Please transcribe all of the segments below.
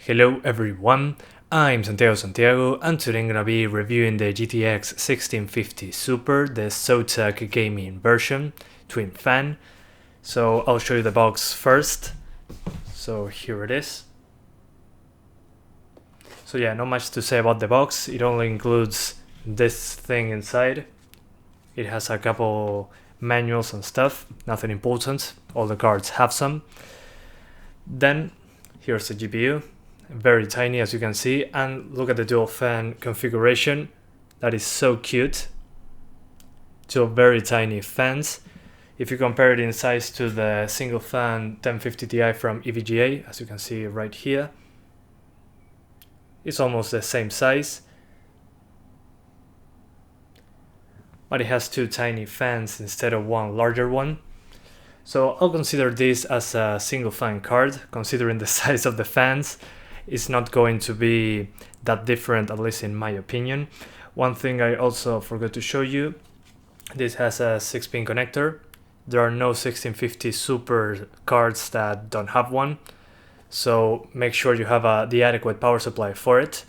Hello everyone, I'm Santiago and today I'm gonna be reviewing the GTX 1650 Super, the Zotac gaming version, twin fan. So I'll show you the box first. So here it is. So yeah, not much to say about the box, it only includes this thing inside. It has a couple manuals and stuff, nothing important, all the cards have some. Then here's the GPU. Very tiny as you can see, and look at the dual fan configuration. That is so cute. Two very tiny fans. If you compare it in size to the single fan 1050 Ti from EVGA, as you can see right here, it's almost the same size, but it has two tiny fans instead of one larger one. So I'll consider this as a single fan card, considering the size of the fans. It's not going to be that different, at least in my opinion. One thing I also forgot to show you, this has a 6-pin connector. There are no 1650 Super cards that don't have one, so make sure you have the adequate power supply for it.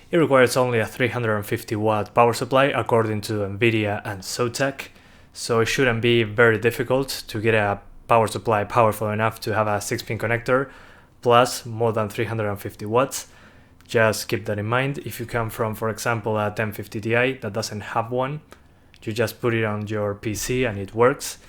It requires only a 350 watt power supply according to NVIDIA and Zotac, so it shouldn't be very difficult to get a power supply powerful enough to have a 6-pin connector plus more than 350 watts. Just keep that in mind. If you come from, for example, a 1050 Ti that doesn't have one, you just put it on your PC and it works.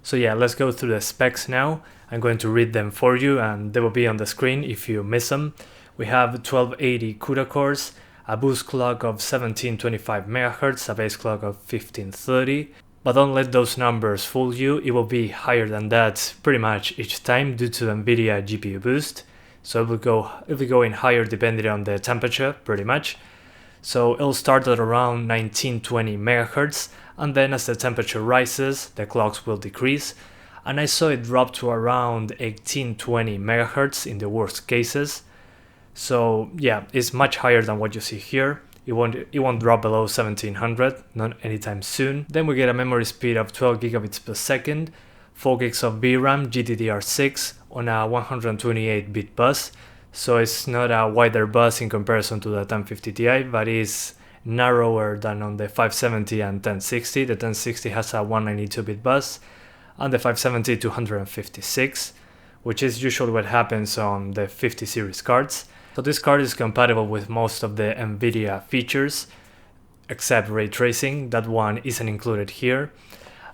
So yeah, let's go through the specs now. I'm going to read them for you and they will be on the screen if you miss them. We have 1280 CUDA cores, a boost clock of 1725 MHz, a base clock of 1530. But don't let those numbers fool you, it will be higher than that pretty much each time due to NVIDIA GPU boost. So it will go in higher depending on the temperature pretty much. So it'll start at around 1920 MHz, and then as the temperature rises, the clocks will decrease. And I saw it drop to around 1820 MHz in the worst cases. So yeah, it's much higher than what you see here. It won't drop below 1700, not anytime soon. Then we get a memory speed of 12 gigabits per second, 4 gigs of VRAM GDDr4 on a 128-bit bus. So it's not a wider bus in comparison to the 1050 Ti, but is narrower than on the 570 and 1060. The 1060 has a 192-bit bus, and the 570 256, which is usually what happens on the 50 series cards. So this card is compatible with most of the NVIDIA features, except ray tracing. That one isn't included here.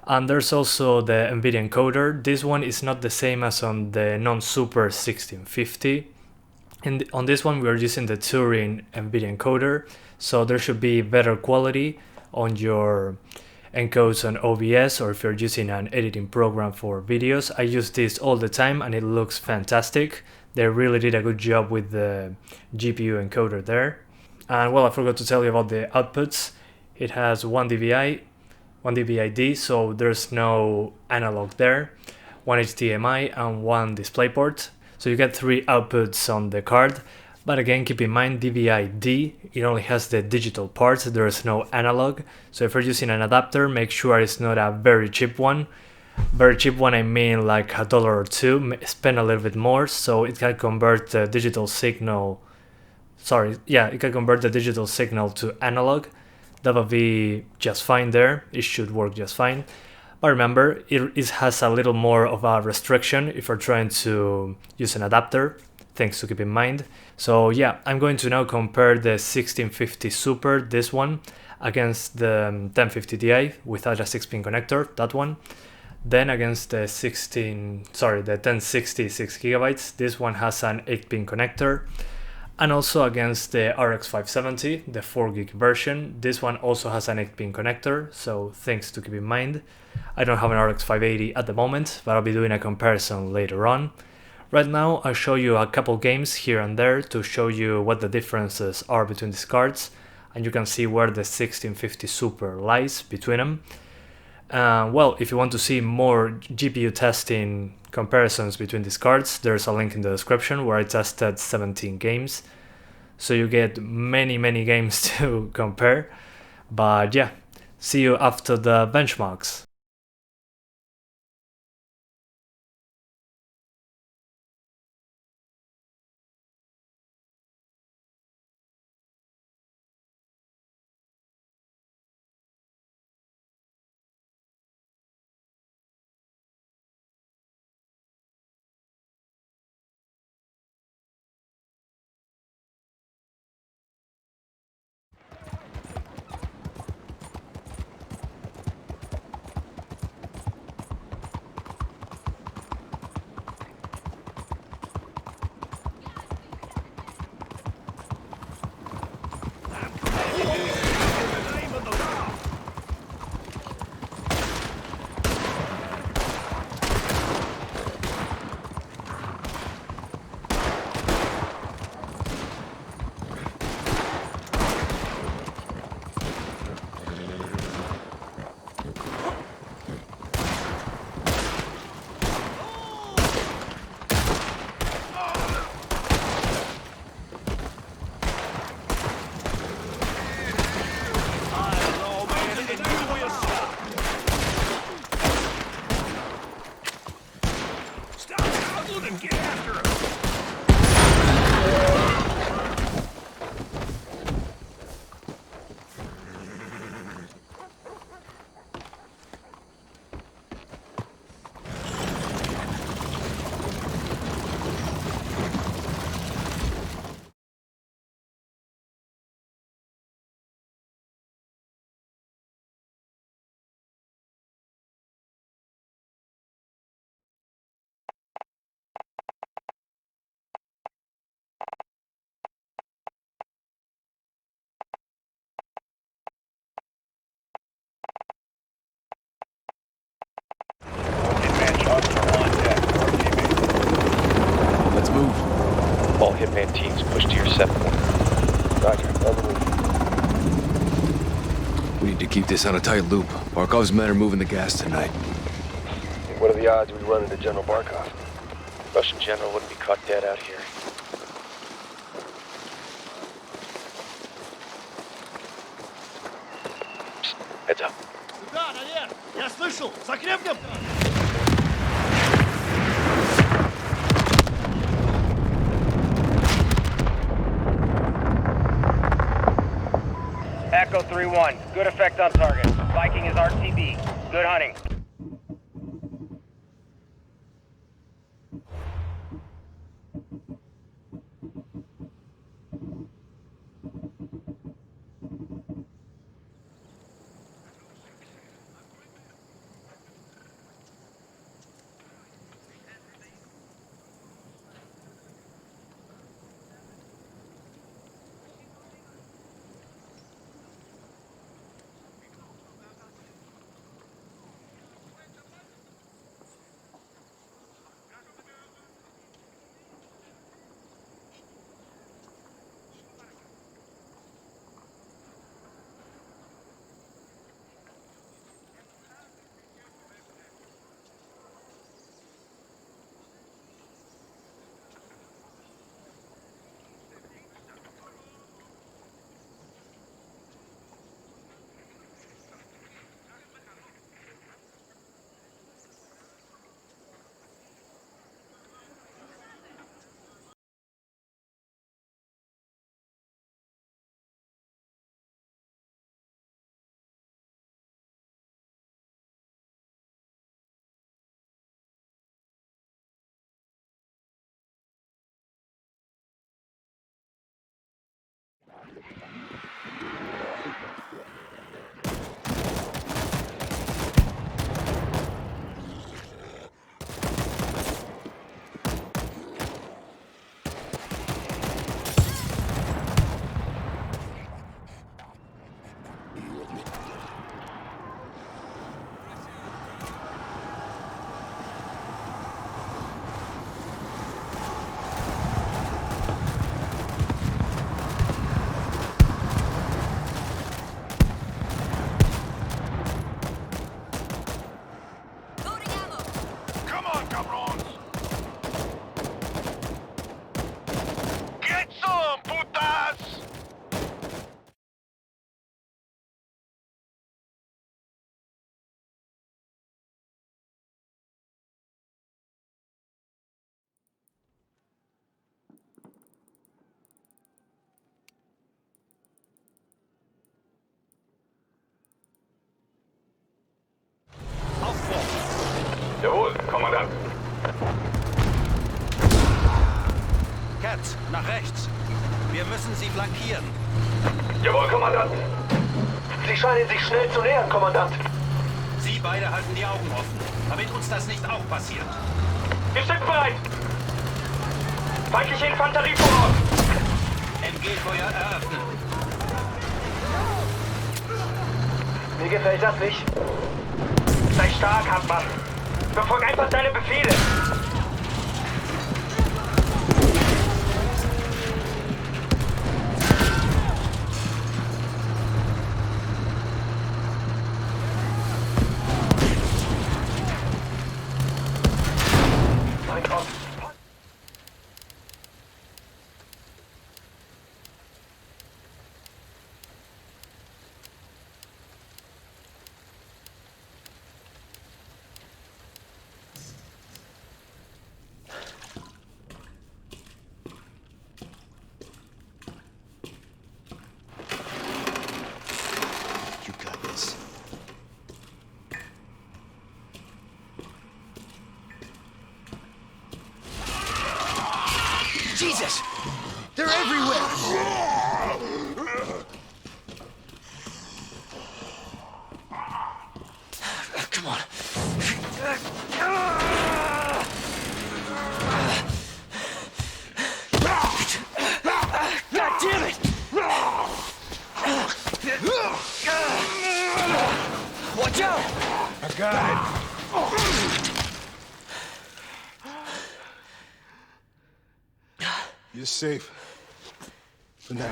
And there's also the NVIDIA encoder. This one is not the same as on the non-Super 1650. And on this one we are using the Turing NVIDIA encoder, so there should be better quality on your encodes on OBS, or if you're using an editing program for videos. I use this all the time and it looks fantastic. They really did a good job with the GPU encoder there. And well, I forgot to tell you about the outputs. It has one DVI, one DVI-D, so there's no analog there, one HDMI and one DisplayPort. So you get 3 outputs on the card. But again, keep in mind, DVI-D, it only has the digital parts, there is no analog. So if you're using an adapter, make sure it's not a very cheap one. Very cheap one, I mean like $1 or $2, spend a little bit more, so it can convert the digital signal, it can convert the digital signal to analog. That will be just fine there, it should work just fine. But remember, it has a little more of a restriction if you're trying to use an adapter, things to keep in mind. So yeah, I'm going to now compare the 1650 Super, this one, against the 1050 Ti without a 6-pin connector, that one. Then against the 1060 6GB, this one has an 8-pin connector. And also against the RX 570, the 4GB version, this one also has an 8-pin connector, so things to keep in mind. I don't have an RX 580 at the moment, but I'll be doing a comparison later on. Right now I'll show you a couple games here and there to show you what the differences are between these cards, and you can see where the 1650 Super lies between them. Well, if you want to see more GPU testing comparisons between these cards, there's a link in the description where I tested 17 games. So you get many games to compare. But yeah, see you after the benchmarks. Push to your 7. Roger, on the move. We need to keep this on a tight loop. Barkov's men are moving the gas tonight. What are the odds we run into General Barkov? Russian general wouldn't be caught dead out here. Psst, heads up. Да, наверх! Я слышал! Закрепнем! Echo 3-1. Good effect on target. Viking is RTB. Good hunting. Jawohl, Kommandant. Cat, nach rechts. Wir müssen sie flankieren. Jawohl, Kommandant. Sie scheinen sich schnell zu nähern, Kommandant. Sie beide halten die Augen offen, damit uns das nicht auch passiert. Wir sind bereit. Feindliche Infanterie vor Ort. MG-Feuer eröffnen. Mir gefällt das nicht. Sei stark, Hartmann. Befolg einfach deine Befehle. Mein Gott. Jesus! They're everywhere! Come on. God damn it! Watch out! I got it. You're safe. For now.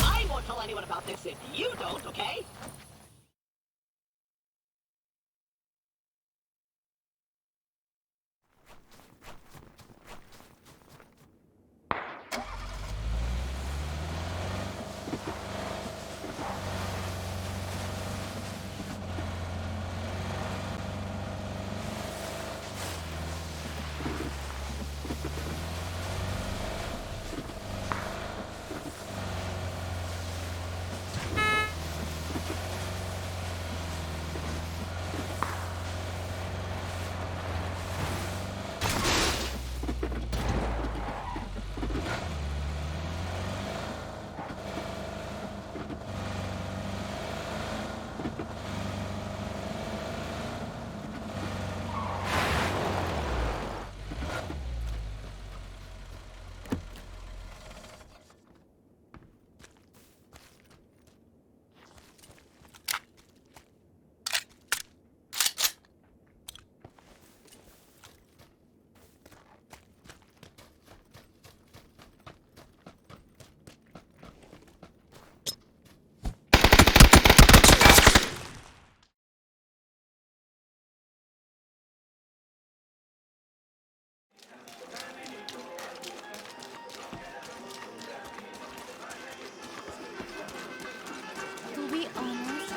I won't tell anyone about this if you don't, okay? Will we almost?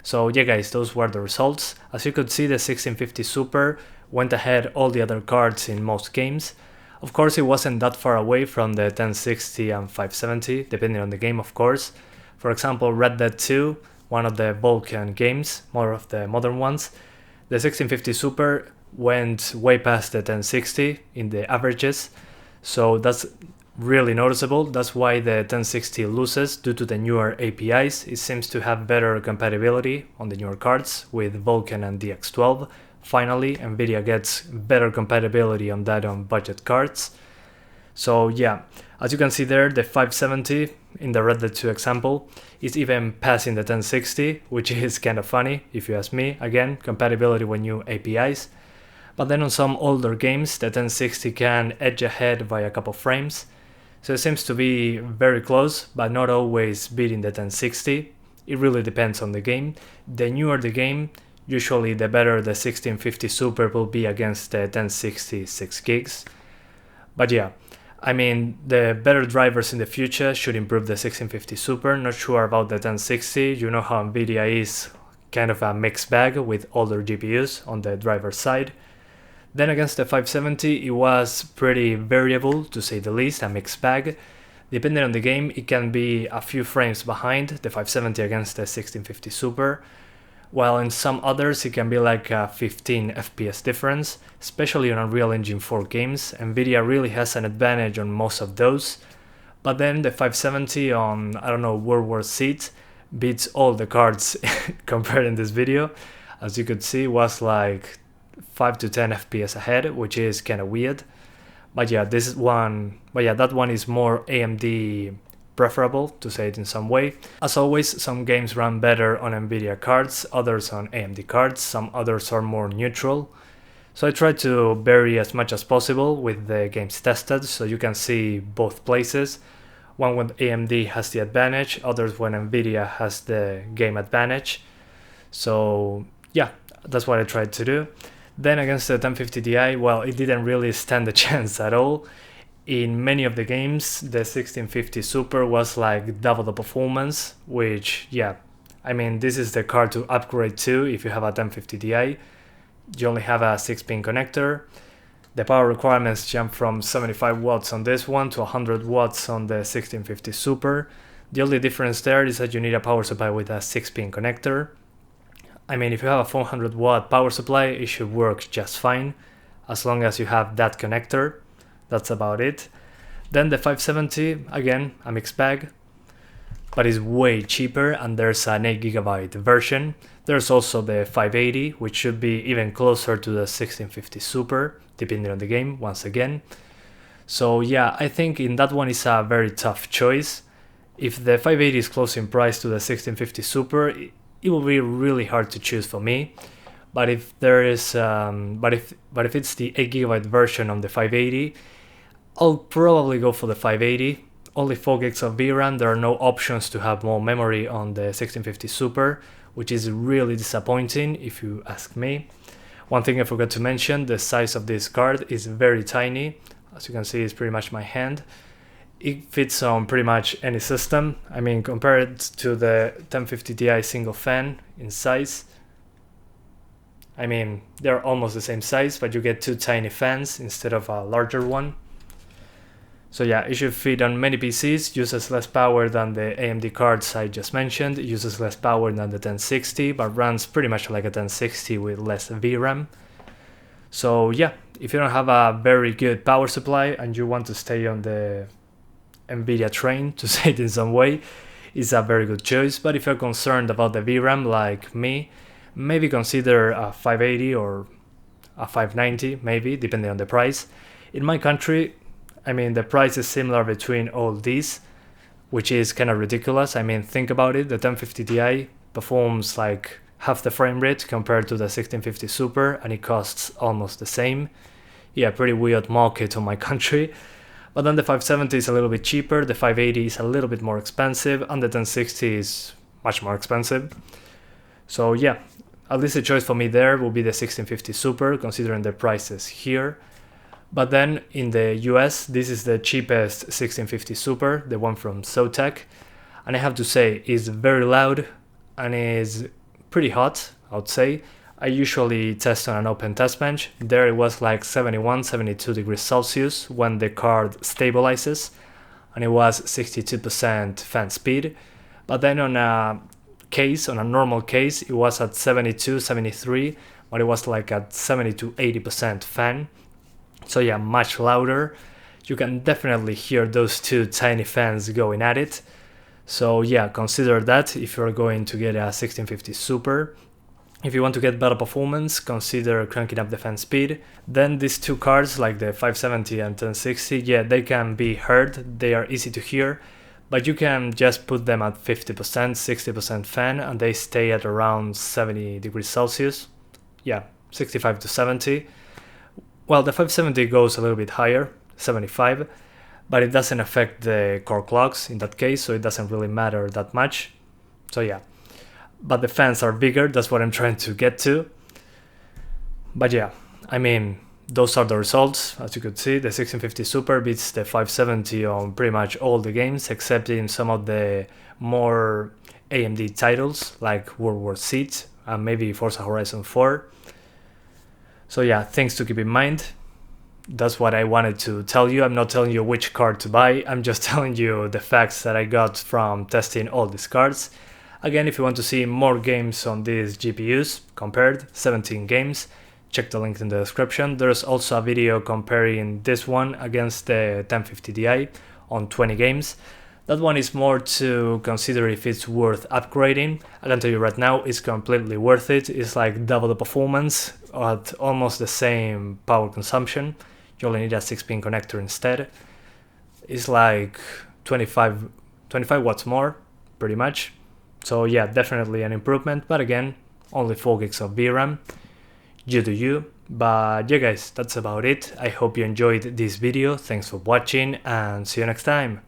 So yeah guys, those were the results. As you could see, the 1650 Super went ahead all the other cards in most games. Of course, it wasn't that far away from the 1060 and 570, depending on the game of course. For example, Red Dead 2, one of the Vulcan games, more of the modern ones, the 1650 Super went way past the 1060 in the averages, so that's really noticeable. That's why the 1060 loses due to the newer APIs. It seems to have better compatibility on the newer cards with Vulkan and DX12. Finally, Nvidia gets better compatibility on that on budget cards. So yeah, as you can see there, the 570 in the Red Dead 2 example is even passing the 1060, which is kind of funny if you ask me. Again, compatibility with new APIs. But then on some older games, the 1060 can edge ahead by a couple frames. So it seems to be very close, but not always beating the 1060. It really depends on the game. The newer the game, usually the better the 1650 Super will be against the 1060 6 gigs. But yeah, I mean, the better drivers in the future should improve the 1650 Super. Not sure about the 1060. You know how Nvidia is kind of a mixed bag with older GPUs on the driver side. Then against the 570, it was pretty variable, to say the least, a mixed bag. Depending on the game, it can be a few frames behind the 570 against the 1650 Super, while in some others it can be like a 15 FPS difference, especially on Unreal Engine 4 games. Nvidia really has an advantage on most of those, but then the 570 on, I don't know, World War Z beats all the cards compared in this video. as you could see, was like 5 to 10 FPS ahead, which is kind of weird. But yeah, that one is more AMD preferable, to say it in some way. As always, some games run better on NVIDIA cards, others on AMD cards, some others are more neutral. So I try to vary as much as possible with the games tested, so you can see both places. One when AMD has the advantage, others when NVIDIA has the game advantage. So yeah, that's what I tried to do. Then against the 1050 Ti, well, it didn't really stand a chance at all. In many of the games, the 1650 Super was like double the performance, which, yeah, I mean, this is the card to upgrade to if you have a 1050 Ti. You only have a 6-pin connector. The power requirements jump from 75 watts on this one to 100 watts on the 1650 Super. The only difference there is that you need a power supply with a 6-pin connector. I mean, if you have a 400 watt power supply, it should work just fine, as long as you have that connector. That's about it. Then the 570, again, a mixed bag, but it's way cheaper, and there's an 8GB version. There's also the 580, which should be even closer to the 1650 Super, depending on the game, once again. So yeah, I think in that one is a very tough choice. If the 580 is close in price to the 1650 Super, it will be really hard to choose for me. But if there is, but if it's the 8GB version of the 580, I'll probably go for the 580. Only 4 gigs of VRAM, there are no options to have more memory on the 1650 Super, which is really disappointing if you ask me. One thing I forgot to mention, the size of this card is very tiny. As you can see, it's pretty much my hand. It fits on pretty much any system. I mean, compared to the 1050 Ti single fan in size, I mean, they're almost the same size, but you get 2 tiny fans instead of a larger one. So yeah, it should fit on many PCs, uses less power than the AMD cards I just mentioned, it uses less power than the 1060, but runs pretty much like a 1060 with less VRAM. So yeah, if you don't have a very good power supply and you want to stay on the NVIDIA train, to say it in some way, it's a very good choice. But if you're concerned about the VRAM like me, maybe consider a 580 or a 590, maybe, depending on the price. In my country, I mean, the price is similar between all these, which is kind of ridiculous. I mean, think about it, the 1050 Ti performs like half the frame rate compared to the 1650 Super, and it costs almost the same. Yeah, pretty weird market on my country. But then the 570 is a little bit cheaper, the 580 is a little bit more expensive, and the 1060 is much more expensive. So yeah, at least a choice for me there will be the 1650 Super, considering the prices here. But then in the US, this is the cheapest 1650 Super, the one from Zotac. And I have to say, it's very loud and is pretty hot, I would say. I usually test on an open test bench. There it was like 71, 72 degrees Celsius when the card stabilizes. And it was 62% fan speed. But then on a normal case, it was at 72, 73, but it was like at 70 to 80% fan. So yeah, much louder. You can definitely hear those 2 tiny fans going at it. So yeah, consider that if you're going to get a 1650 Super. If you want to get better performance, consider cranking up the fan speed. Then these 2 cards, like the 570 and 1060, yeah, they can be heard, they are easy to hear, but you can just put them at 50%, 60% fan, and they stay at around 70 degrees Celsius. Yeah, 65 to 70. Well, the 570 goes a little bit higher, 75, but it doesn't affect the core clocks in that case, so it doesn't really matter that much. So yeah, but the fans are bigger, that's what I'm trying to get to. But yeah, I mean, those are the results. As you could see, the 1650 Super beats the 570 on pretty much all the games, except in some of the more AMD titles, like World War Z and maybe Forza Horizon 4. So yeah, things to keep in mind. That's what I wanted to tell you. I'm not telling you which card to buy, I'm just telling you the facts that I got from testing all these cards. Again, if you want to see more games on these GPUs compared, 17 games, check the link in the description. There's also a video comparing this one against the 1050 Ti on 20 games. That one is more to consider if it's worth upgrading. I can tell you right now, it's completely worth it. It's like double the performance at almost the same power consumption. You only need a 6-pin connector instead. It's like 25 watts more, pretty much. So yeah, definitely an improvement, but again, only 4 gigs of VRAM. You do you. But yeah guys, that's about it. I hope you enjoyed this video. Thanks for watching and see you next time.